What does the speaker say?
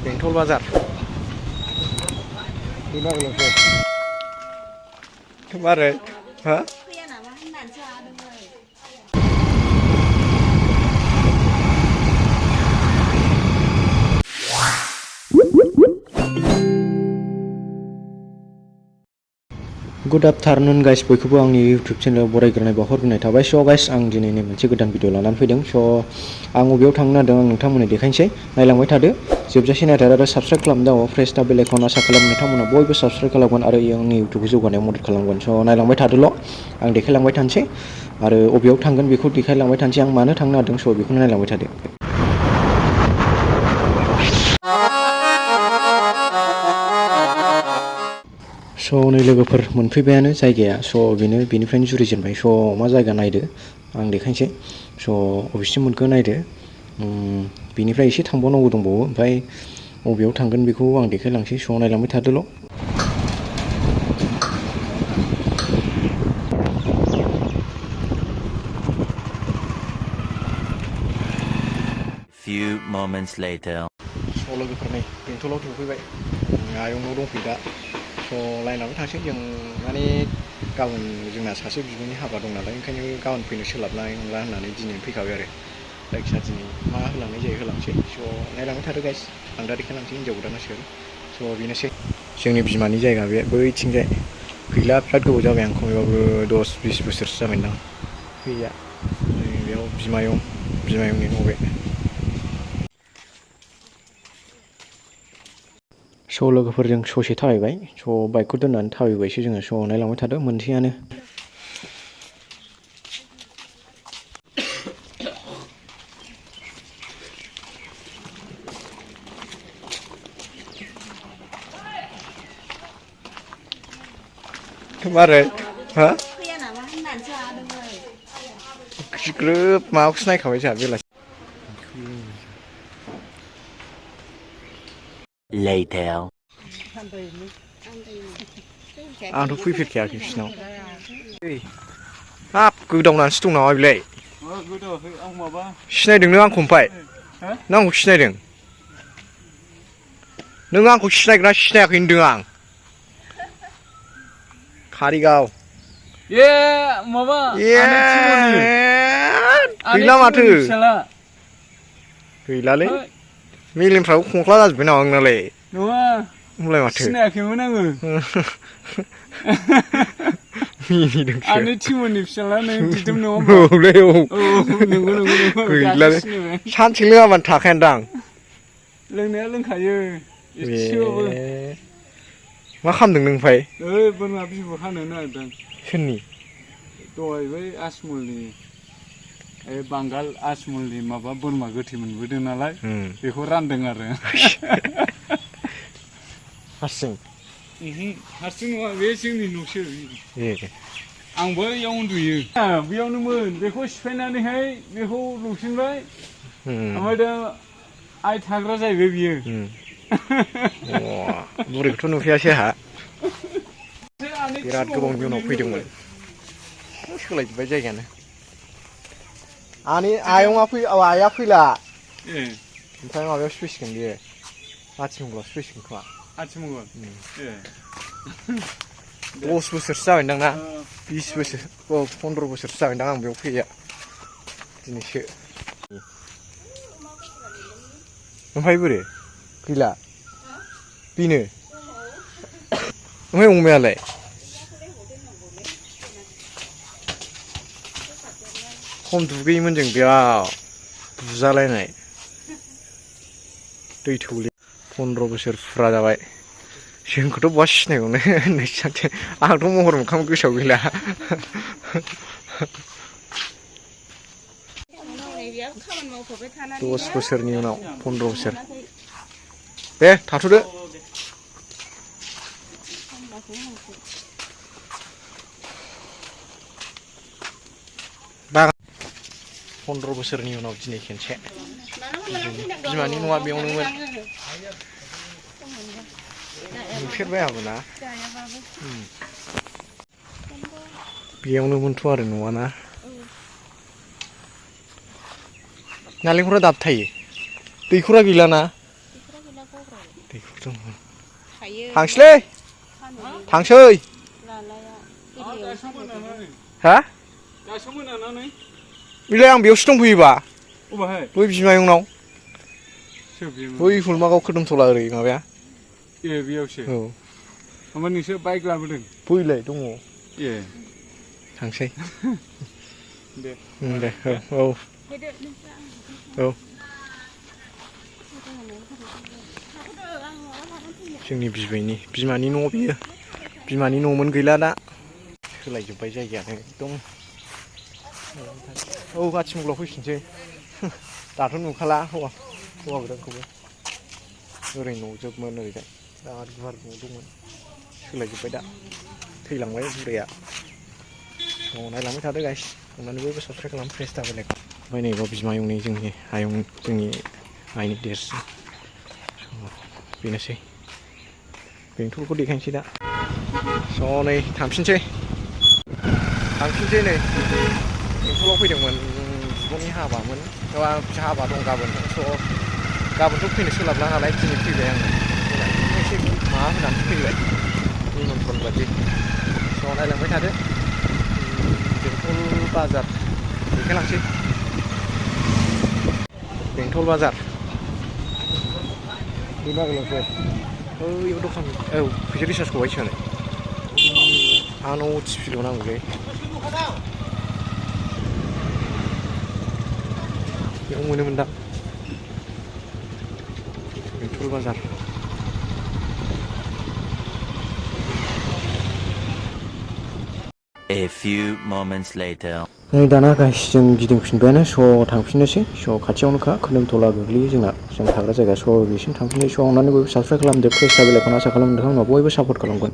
बेंटल बाजार मारै हा गुड आफ्टारनुन गाइस बयखौबो आंनि इउटुब चेनेलाव बरायग्रोनाय बावहरग्रोनाय थाबाय स' गाइस आं दिनैनि मोनसे गोदान भिडिअ लानानै फैदों स' आं बबेयाव थांनो नागिरदों आं नोंथांमोननो देखायनोसै नायलांबाय थादो जोबजासे नायथार आरो साबस्क्राइब खालामदो फ्रेस दा बेल आइकन आसा खालामो नोंथांमोना बयबो साबस्क्राइब खालामगोन आरो आंनि इउटुबखौ जौगानायाव मदद खालामगोन स' नायलांबाय थादोल' आं देखायलांबाय थानोसै आरो बबेयाव थांगोन बेखौ देखायलांबाय थानोसै आं मानो थांनो नागिरदों स' बेखौनो नायलांबाय थादो स' नै लोगोफोर मोनफैबायानो जायगाया स' बेनिफ्रायनो जुरिजेनबाय स' मा जायगा नायदो आं देखायनोसै स' बबेसिम मोनखो नायदो बेनिफ्राय एसे थांबावनांगौ दंबावो ओमफ्राय बबेयाव थांगोन बेखौ आं देखायलांसै स' नायलांबाय थादोल' Few moments later. स' लोगोफोर नै बेंटलाव सफैबाय आयंनाव दंफैयो दा स' लाइनाबो थांसै जों माने गाबोन जोंना सासे बिब'नि हाबा दं नालाय ओंखायनो गाबोन फैनो सोलाबनाय नंला होननानै दिनै फैखाबाय आरो जायखिया दिनै मा होलांनाय जायो होलांसै स' नायलांबाय थादो गाइस आं दा देखायलांसै हिन्जाव गोदान सोर स' बेनोसै जोंनि बिमानि जायगा बे बैथिंजाय गैला बिराद गोबाव जाबाय आं खमैबाबो 10-20 बोसोरसो जाबायदां गैया बेयाव बिमायंनि न' बे स' लोगोफोरजों ससे थाबायबाय स' बाइकखौ दोननानै थाबायबायसो जोङो स' नायलांबाय थादों मोनसेयानो मारै हा ग्रोब माबाखौसो नायखाबाय जोंहा बेलासि Later. आंथ' फैफेरखायाखै बिसिनाव हाब गोदावनानैसो दं नामा बेलाय सिनायदों नों आंखौ ओमफ्राय नों आंखौ सिनायदों नों आंखौ सिनायगोना सिनायाखै होनदों आं कारिगाव माबा गैला माथो गैलालै मेलेमफ्राबो खंख्ला जाजोब्बाय नामा नोंनालाय नङा होनलाय माथो सिनायाखैमोन आङो मिनिदोंसो आनो थिमोननि फिसाला नों दिदोम नङा होमबा नंगौ गैलालै सानसे लोङाबानो थाखायानोदां लोंनाया लोंखायो एसेबाबो मा खालामदों नों ओमफ्राय बोरमा बिबु हानो नागिरदों सोरनि दहाय बै आसमलनि बांगाल आसमलनि माबा बोरमा गोथै मोनबोदों नालाय बेखौ रानदों आरो हारसिं हारसिं नङा बे जोंनि न'सो आंबो इयाव उन्दुयो बेयावनोमोन बेखौ सिफायनानैहाय बेखौ लुफिनबाय ओमफ्राय दा आइ थाग्रा जाहैबाय बियो बुरैखौथ' नुफैयासै आंहा बिराद गोबावनि उनाव फैदोंमोन सोलायजोब्बाय जायगायानो आइया फैला ओमफ्राय माबायावसो फैसिगोन बियो आथिमंगलावसो फैसिगोन खोमा आथिमंगल 10 बोसोरसो जाबायदां ना 20 बोसोर 15 बोसोरसो जाबायदां आं बेयाव फैया दिनैसो ओमफ्राय बोरो गैला बेनो ओमफ्राय अमायालाय खम दुगैयोमोन जों बेयाव बुजालायनाय दै थौले 15 बोसोर फुरा जाबाय जोंखौथ' बहा सिनायबावनो होननायसो आंथ' महर मोखां गोसोआव गैला 10 बोसोरनि उनाव 15 बोसोर दे थाथ'दो बागान 15 बोसोरनि उनाव दिनै खेनसे बिमानि न'आ बेयावनोमोन नुफेरबाय आंबो ना बेयावनोमोनथ' आरो न'आ ना नालेंखरा दाबो थायो दैखरा गैलाना दैखर दङ थायो थांसैलै थांसै लालाया दासो मोनानानै हा दासो मोनानानै बेलाय आं बेयावसो दंफैयोबा अबाहाय बै बिमायंनाव सोर बेयो बै हुलमागाव खोदोमथला ओरै माबाया ए बेयावसो औ ओमफ्राय नोंसोर बाइक लाबोदों बैलाय दङ ए थांसै दे दे औ फैदो नोंस्रा औ जोंनि बिबैनि बिमानि न' बियो बिमानि न'मोन गैला दा सोलायजोब्बाय जायगायानो एकदम औ आथिमंगलाव फैफिनसै दाथ' नुखाला हौवा गोदानखौबो ओरै न'जोबमोन ओरैजाय बिराद गुवार न' दंमोन सोलायजोब्बाय दा थैलांबाय बुरैया नायलांबाय थादो गाइस अननानै बयबो साबसक्राइब खालाम फ्रेस दाबोलाय ओमफ्राय नैबाव बिमायंनि जोंनि आयं जोंनि आइनि देरसिन बेनोसै बेंटलखौ देखायनोसै दा स' नै थांफिनसै नै बेंटलाव फैदोंमोन बिब'नि हाबामोन हाबा दं गाबोन स' गाबोनथ' फैनो सोलाबला नालाय दिनै फैबाय आङो एसे माबा होनानै फैबाय निमन्त्रन बादि स' नायलांबाय थादो बेंटल बाजार देखायलांसै बेंटल बाजार बे बागोलावसो बैयाव दखान औ फैसा रिसार्जखौ बाय सोनो आंनाव टिभिल' नांगौलै बेयाव मोनोमोनदां बेंटल बाजार A few moments later. नै दाना गाइस जों गिदिंफिनबायानो स' थांफिननोसै स' खाथियावनोखा खोदोमथला गोग्लैयो जोंना जों थाग्रा जायगा स' बेसिम थांफिनसै स' अननानै बयबो साबसक्राइब खालामदो प्रेस बेल आइकन आसा खालामो नोंथांमोनहा बयबो सापर्ट खालामगोन